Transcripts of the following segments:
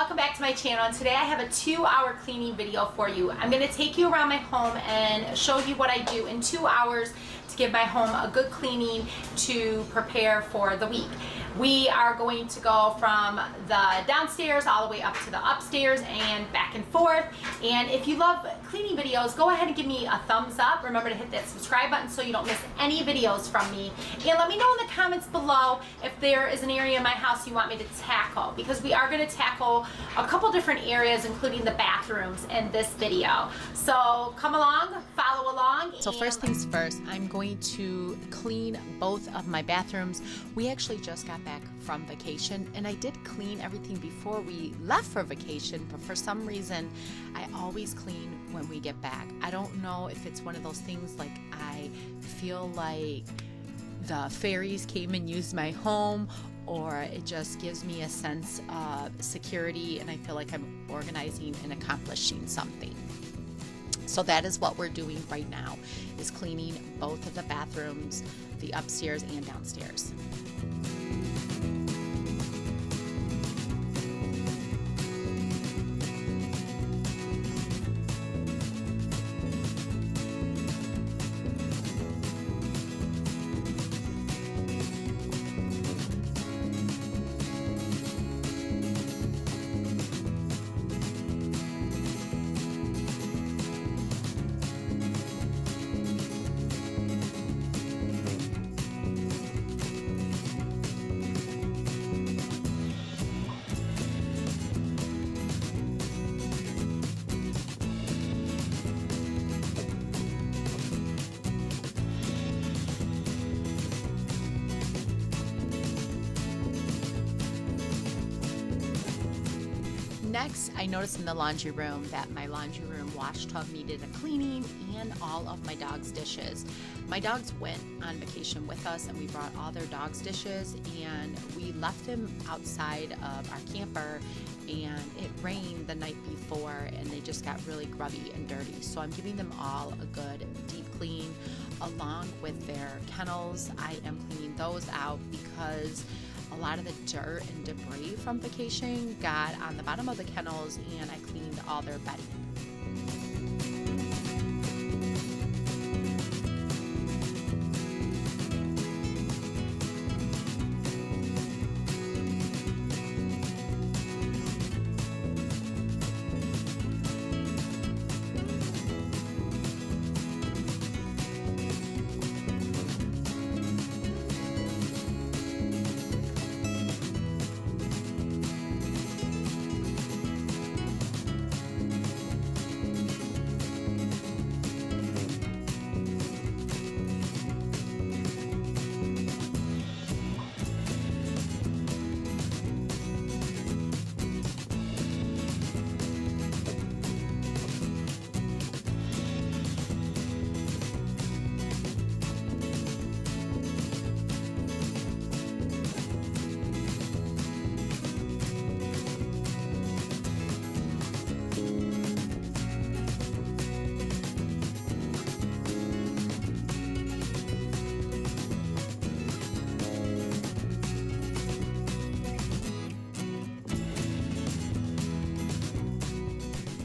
welcome back to my channel, and today I have a 2-hour cleaning video for you. I'm going to take you around my home and show you what I do in 2 hours to give my home a good cleaning to prepare for the week. We are going to go from the downstairs all the way up to the upstairs and back and forth. And if you love cleaning videos, go ahead and give me a thumbs up. Remember to hit that subscribe button so you don't miss any videos from me. And let me know in the comments below if there is an area in my house you want me to tackle, because we are going to tackle a couple different areas, including the bathrooms, in this video. So come along, follow along. So first things first, I'm going to clean both of my bathrooms. We actually just got back from vacation, and I did clean everything before we left for vacation, but for some reason I always clean when we get back. I don't know if it's one of those things, like I feel like the fairies came and used my home, or it just gives me a sense of security and I feel like I'm organizing and accomplishing something. So that is what we're doing right now, is cleaning both of the bathrooms, the upstairs and downstairs. Next, I noticed in the laundry room that my laundry room wash tub needed a cleaning, and all of my dog's dishes. My dogs went on vacation with us and we brought all their dogs' dishes, and we left them outside of our camper, and it rained the night before and they just got really grubby and dirty. So I'm giving them all a good deep clean along with their kennels. I am cleaning those out because a lot of the dirt and debris from vacation got on the bottom of the kennels, and I cleaned all their bedding.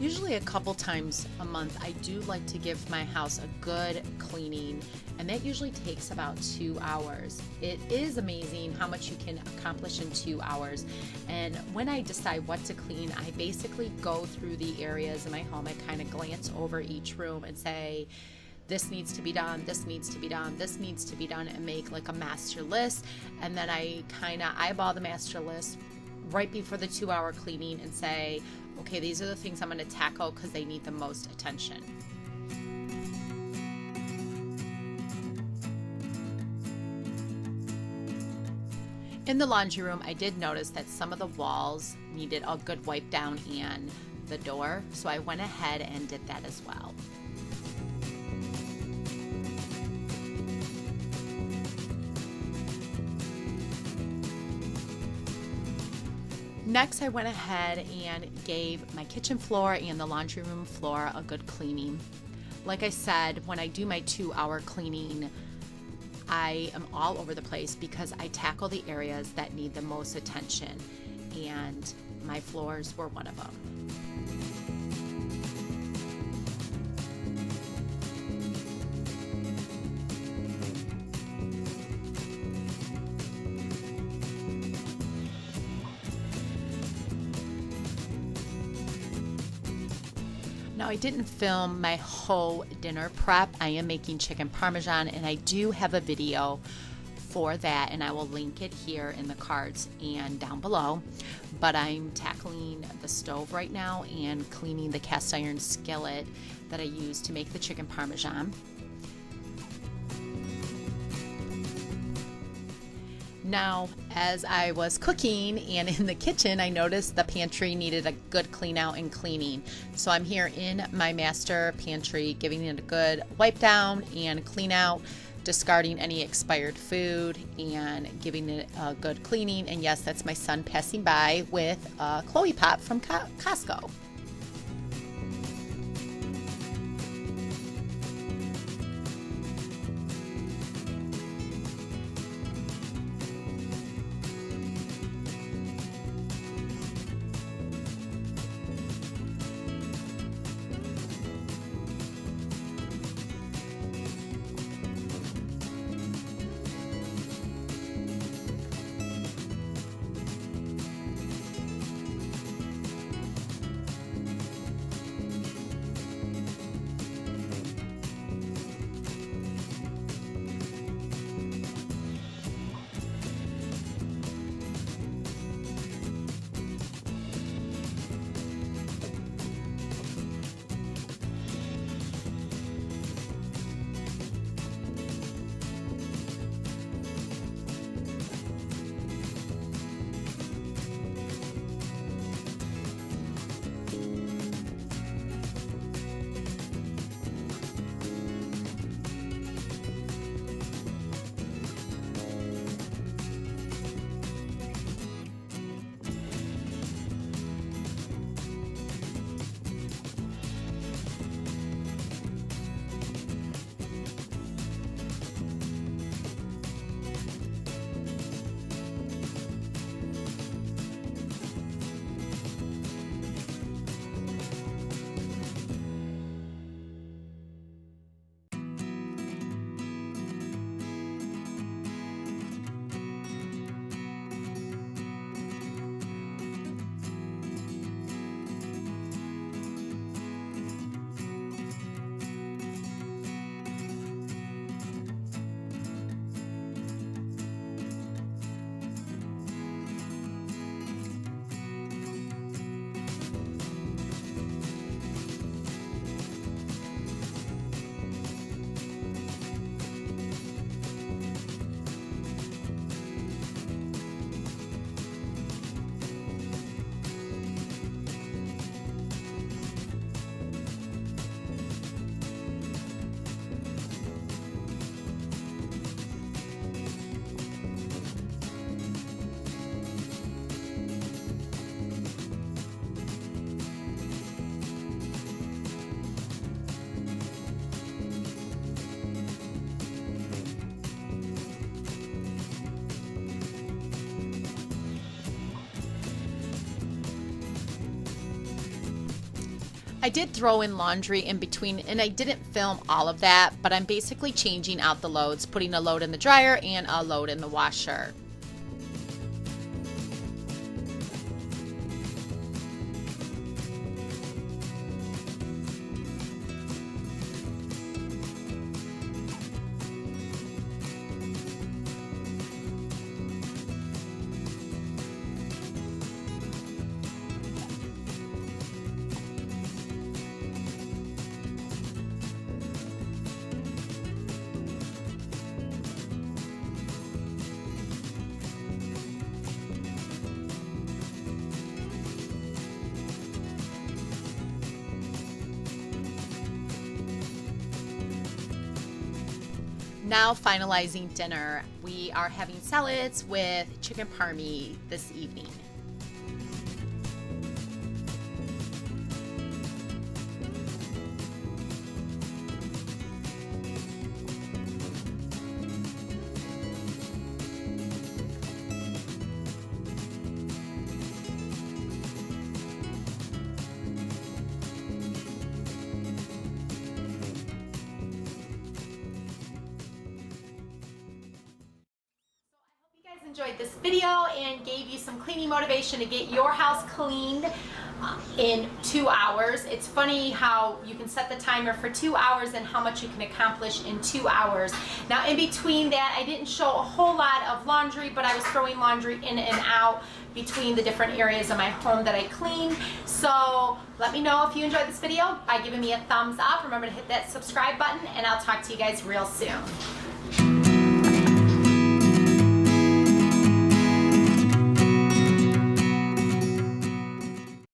Usually a couple times a month, I do like to give my house a good cleaning, and that usually takes about 2 hours. It is amazing how much you can accomplish in 2 hours. And when I decide what to clean, I basically go through the areas in my home. I kind of glance over each room and say, this needs to be done, this needs to be done, this needs to be done, and make like a master list. And then I kind of eyeball the master list right before the 2-hour cleaning and say, okay, these are the things I'm going to tackle because they need the most attention. In the laundry room, I did notice that some of the walls needed a good wipe down and the door, so I went ahead and did that as well. Next, I went ahead and gave my kitchen floor and the laundry room floor a good cleaning. Like I said, when I do my 2-hour cleaning, I am all over the place because I tackle the areas that need the most attention. And my floors were one of them. Now, I didn't film my whole dinner prep. I am making chicken parmesan, and I do have a video for that, and I will link it here in the cards and down below. But I'm tackling the stove right now and cleaning the cast iron skillet that I use to make the chicken parmesan. Now, as I was cooking and in the kitchen, I noticed the pantry needed a good clean out and cleaning. So I'm here in my master pantry, giving it a good wipe down and clean out, discarding any expired food and giving it a good cleaning. And yes, that's my son passing by with a Chloe Pop from Costco. I did throw in laundry in between, and I didn't film all of that, but I'm basically changing out the loads, putting a load in the dryer and a load in the washer. Now finalizing dinner. We are having salads with chicken parmy this evening. enjoyed this video and gave you some cleaning motivation to get your house cleaned in 2 hours. It's funny how you can set the timer for 2 hours and how much you can accomplish in 2 hours. Now in between that, I didn't show a whole lot of laundry, but I was throwing laundry in and out between the different areas of my home that I clean. So let me know if you enjoyed this video by giving me a thumbs up. Remember to hit that subscribe button, and I'll talk to you guys real soon.